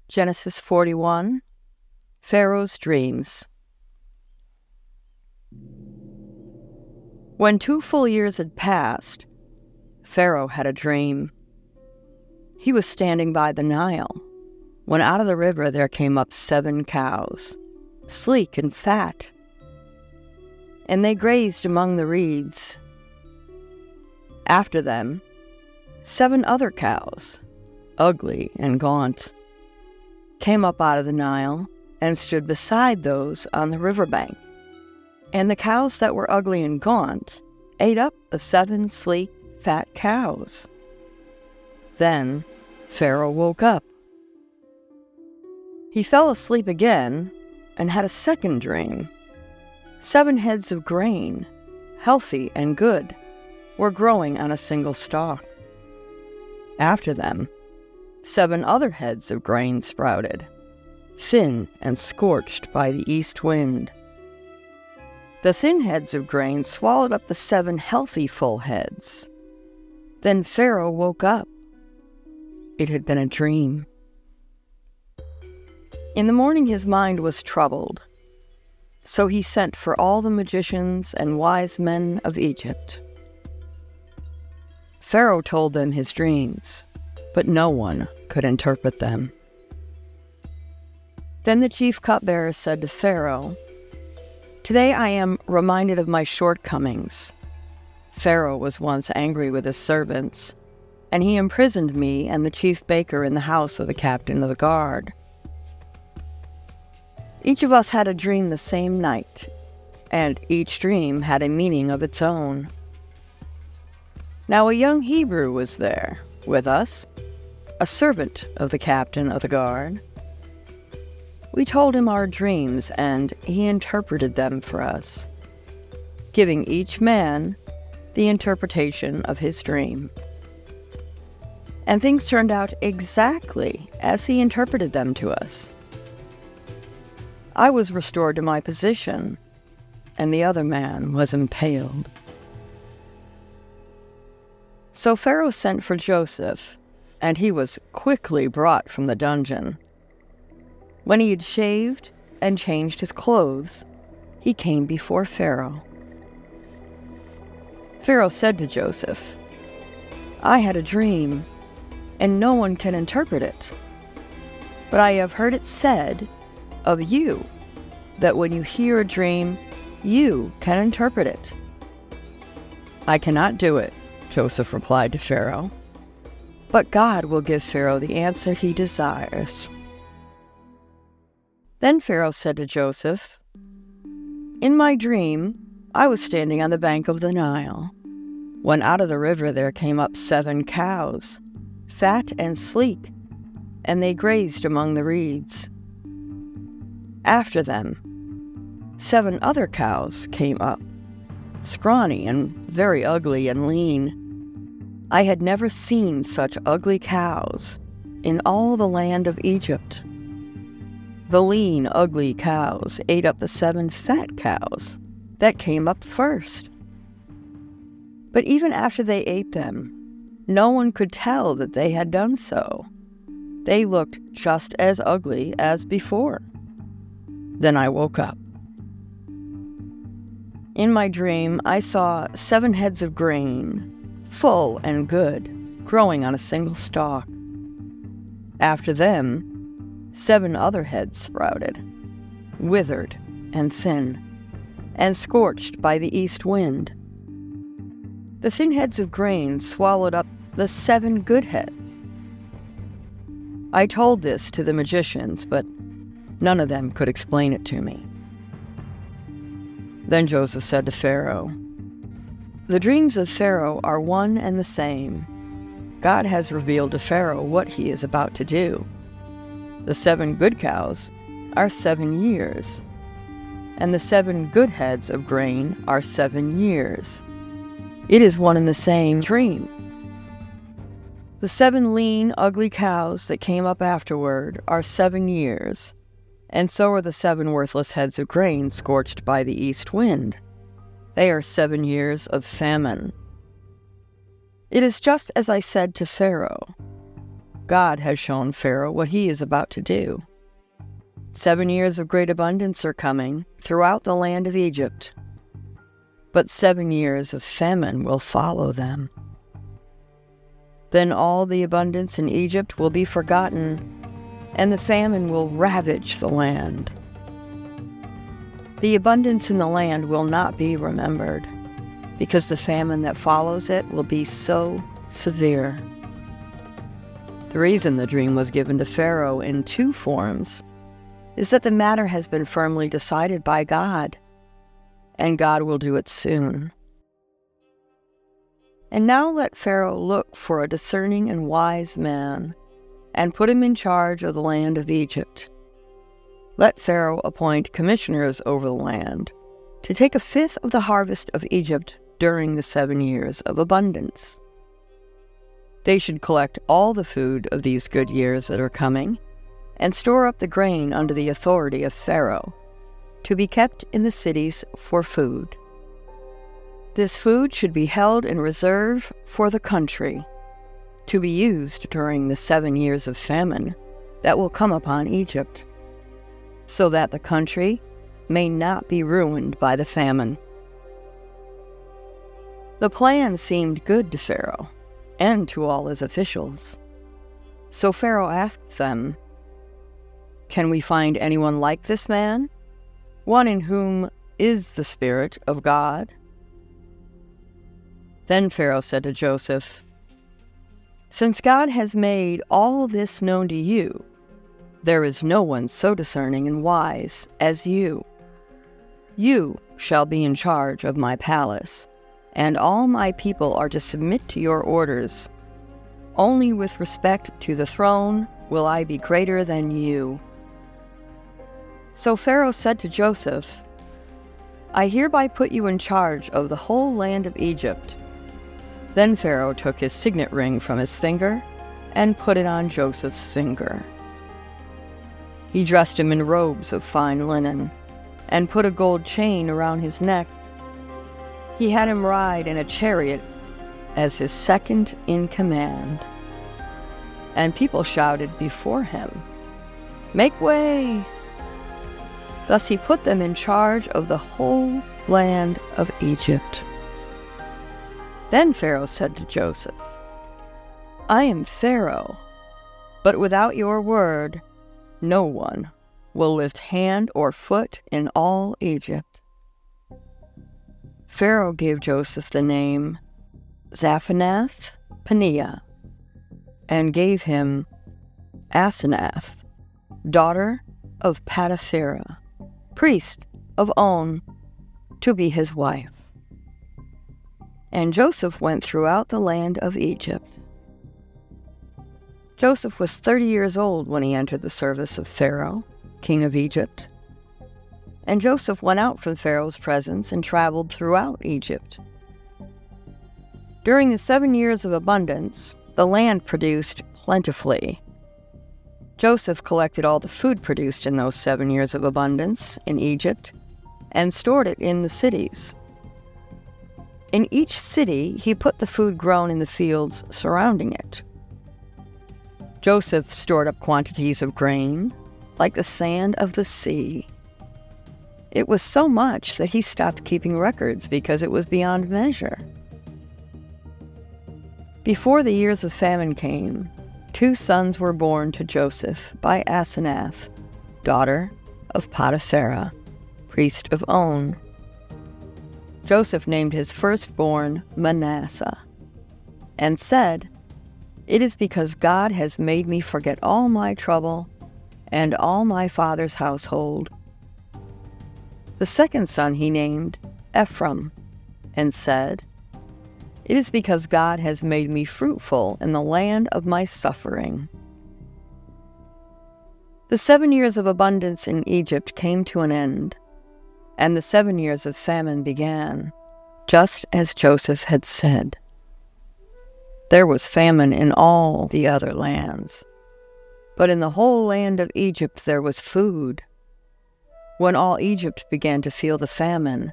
Genesis 41, Pharaoh's Dreams. When 2 full years had passed, Pharaoh had a dream. He was standing by the Nile, when out of the river there came up 7 cows, sleek and fat, and they grazed among the reeds. After them, 7 other cows, ugly and gaunt, came up out of the Nile and stood beside those on the riverbank. And the cows that were ugly and gaunt ate up the 7 sleek, fat cows. Then Pharaoh woke up. He fell asleep again and had a second dream. 7 heads of grain, healthy and good, were growing on a single stalk. After them, 7 other heads of grain sprouted, thin and scorched by the east wind. The thin heads of grain swallowed up the 7 healthy full heads. Then Pharaoh woke up. It had been a dream. In the morning his mind was troubled, so he sent for all the magicians and wise men of Egypt. Pharaoh told them his dreams, but no one could interpret them. Then the chief cupbearer said to Pharaoh, "Today I am reminded of my shortcomings. Pharaoh was once angry with his servants, and he imprisoned me and the chief baker in the house of the captain of the guard. Each of us had a dream the same night, and each dream had a meaning of its own. Now a young Hebrew was there with us, a servant of the captain of the guard. We told him our dreams, and he interpreted them for us, giving each man the interpretation of his dream. And things turned out exactly as he interpreted them to us. I was restored to my position, and the other man was impaled." So Pharaoh sent for Joseph, and he was quickly brought from the dungeon. When he had shaved and changed his clothes, he came before Pharaoh. Pharaoh said to Joseph, "I had a dream, and no one can interpret it. But I have heard it said of you that when you hear a dream, you can interpret it." "I cannot do it," Joseph replied to Pharaoh, "but God will give Pharaoh the answer he desires." Then Pharaoh said to Joseph, "In my dream, I was standing on the bank of the Nile, when out of the river there came up 7 cows, fat and sleek, and they grazed among the reeds. After them, 7 other cows came up, scrawny and very ugly and lean. I had never seen such ugly cows in all the land of Egypt. The lean, ugly cows ate up the 7 fat cows that came up first. But even after they ate them, no one could tell that they had done so. They looked just as ugly as before. Then I woke up. In my dream, I saw 7 heads of grain, full and good, growing on a single stalk. After them, 7 other heads sprouted, withered and thin, and scorched by the east wind. The thin heads of grain swallowed up the 7 good heads. I told this to the magicians, but none of them could explain it to me." Then Joseph said to Pharaoh, "The dreams of Pharaoh are one and the same. God has revealed to Pharaoh what he is about to do. The 7 good cows are 7 years, and the 7 good heads of grain are 7 years. It is one and the same dream. The 7 lean, ugly cows that came up afterward are 7 years, and so are the 7 worthless heads of grain scorched by the east wind. They are 7 years of famine. It is just as I said to Pharaoh. God has shown Pharaoh what he is about to do. 7 years of great abundance are coming throughout the land of Egypt, but 7 years of famine will follow them. Then all the abundance in Egypt will be forgotten, and the famine will ravage the land. The abundance in the land will not be remembered, because the famine that follows it will be so severe. The reason the dream was given to Pharaoh in 2 forms is that the matter has been firmly decided by God, and God will do it soon. And now let Pharaoh look for a discerning and wise man, and put him in charge of the land of Egypt. Let Pharaoh appoint commissioners over the land, to take 1/5 of the harvest of Egypt during the 7 years of abundance. They should collect all the food of these good years that are coming, and store up the grain under the authority of Pharaoh, to be kept in the cities for food. This food should be held in reserve for the country, to be used during the 7 years of famine that will come upon Egypt, so that the country may not be ruined by the famine. The plan seemed good to Pharaoh and to all his officials. So Pharaoh asked them, "Can we find anyone like this man, one in whom is the Spirit of God?" Then Pharaoh said to Joseph, "Since God has made all this known to you, there is no one so discerning and wise as you. You shall be in charge of my palace, and all my people are to submit to your orders. Only with respect to the throne will I be greater than you." So Pharaoh said to Joseph, "I hereby put you in charge of the whole land of Egypt." Then Pharaoh took his signet ring from his finger and put it on Joseph's finger. He dressed him in robes of fine linen and put a gold chain around his neck. He had him ride in a chariot as his second in command. And people shouted before him, "Make way!" Thus he put them in charge of the whole land of Egypt. Then Pharaoh said to Joseph, "I am Pharaoh, but without your word, no one will lift hand or foot in all Egypt." Pharaoh gave Joseph the name Zaphanath-Paneah, and gave him Asenath, daughter of Potipharah, priest of On, to be his wife. And Joseph went throughout the land of Egypt. Joseph was 30 years old when he entered the service of Pharaoh, king of Egypt. And Joseph went out from Pharaoh's presence and traveled throughout Egypt. During the 7 years of abundance, the land produced plentifully. Joseph collected all the food produced in those 7 years of abundance in Egypt and stored it in the cities. In each city, he put the food grown in the fields surrounding it. Joseph stored up quantities of grain, like the sand of the sea. It was so much that he stopped keeping records because it was beyond measure. Before the years of famine came, 2 sons were born to Joseph by Asenath, daughter of Potipharah, priest of On. Joseph named his firstborn Manasseh, and said, "It is because God has made me forget all my trouble and all my father's household." The second son he named Ephraim, and said, "It is because God has made me fruitful in the land of my suffering." The 7 years of abundance in Egypt came to an end, and the 7 years of famine began, just as Joseph had said. There was famine in all the other lands, but in the whole land of Egypt there was food. When all Egypt began to feel the famine,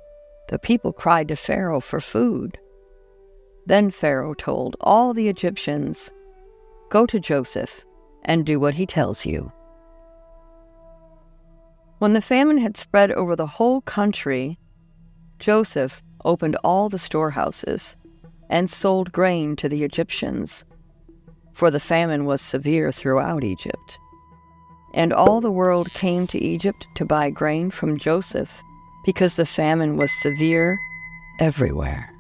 the people cried to Pharaoh for food. Then Pharaoh told all the Egyptians, Go to Joseph and do what he tells you." When the famine had spread over the whole country, Joseph opened all the storehouses and sold grain to the Egyptians, for the famine was severe throughout Egypt. And all the world came to Egypt to buy grain from Joseph, because the famine was severe everywhere.